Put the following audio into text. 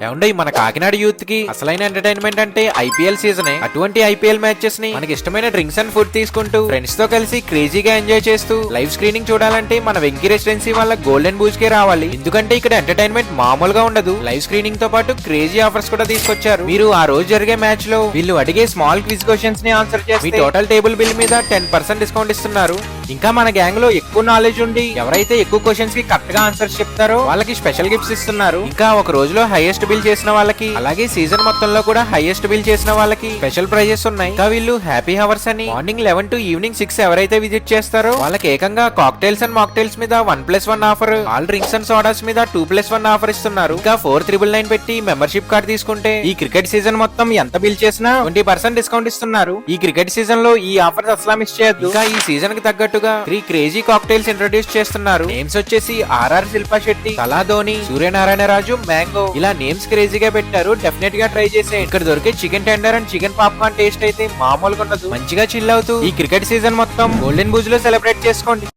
ఏమండి మన కాకినాడ యూత్ కి అసలైన ఎంటర్టైన్మెంట్ అంటే ఐపీఎల్ సీజనే. అటువంటి ఐపీఎల్ మ్యాచెస్ ని మనకి ఇష్టమైన డ్రింక్స్ అండ్ ఫుడ్ తీసుకుంటూ ఫ్రెండ్స్ తో కలిసి క్రేజీగా ఎంజాయ్ చేస్తూ లైవ్ స్క్రీనింగ్ చూడాలంటే మన వెంకీ రెసిడెన్సీ వాళ్ళ గోల్డెన్ బూజ్ కే రావాలి. ఎందుకంటే ఇక్కడ ఎంటర్టైన్మెంట్ మామూలుగా ఉండదు. లైవ్ స్క్రీనింగ్ తో పాటు క్రేజీ ఆఫర్స్ కూడా తీసుకొచ్చారు. మీరు ఆ రోజు జరిగే మ్యాచ్ లో వీళ్ళు అడిగే స్మాల్ క్విజ్ క్వశ్చన్స్ ని ఆన్సర్ చేస్తే మీ టోటల్ టేబుల్ బిల్ మీద 10% డిస్కౌంట్ ఇస్తున్నారు. ఇంకా మన గ్యాంగ్ లో ఎక్కువ నాలెడ్జ్ ఉండి ఎవరైతే ఎక్కువ క్వశ్చన్స్ కి కరెక్ట్ గా ఆన్సర్స్ చెప్తారో వాళ్ళకి స్పెషల్ గిఫ్ట్స్ ఇస్తున్నారు. ఇంకా ఒక రోజులో హైయెస్ట్ బిల్ చేసిన వాళ్ళకి అలాగే సీజన్ మొత్తంలో కూడా హైయెస్ట్ బిల్ చేసిన వాళ్ళకి స్పెషల్ ప్రైజెస్ ఉన్నాయి. ఇంకా వీళ్ళు హ్యాపీ హవర్స్ అని మార్నింగ్ 11 to ఈవినింగ్ 6 ఎవరైతే విజిట్ చేస్తారో వాళ్ళకి ఏకంగా కాక్టైల్స్ అండ్ మాక్టైల్స్ మీద 1+1 offer, all drinks and sodas మీద 2+1 ఆఫర్ ఇస్తున్నారు. ఇంకా 4,999 పెట్టి మెంబర్షిప్ కార్డ్ తీసుకుంటే ఈ క్రికెట్ సీజన్ మొత్తం ఎంత బిల్ చేసినా 20% డిస్కౌంట్ ఇస్తున్నారు. ఈ క్రికెట్ సీజన్ లో ఈ ఆఫర్స్ అసలు మిస్ చేయొద్దు. ఇంకా ఈ సీజన్ కి తగ్గట్టుగా 3 క్రేజీ కాక్టైల్స్ ఇంట్రొడ్యూస్ చేస్తున్నారు. నేమ్స్ వచ్చేసి ఆర్ఆర్ శిల్పా శెట్టి, కళా ధోని, సూర్యనారాయణ రాజు, మ్యాంగో. ఇలా నేమ్స్ క్రేజీగా పెట్టారు. డెఫినెట్ గా ట్రై చేసే. ఇక్కడ దొరికే chicken tender and chicken popcorn taste అయితే మామూలుగా ఉండదు. మంచిగా చిల్ అవుతూ ఈ క్రికెట్ సీజన్ మొత్తం గోల్డెన్ బూజ్ లో సెలబ్రేట్ చేసుకోండి.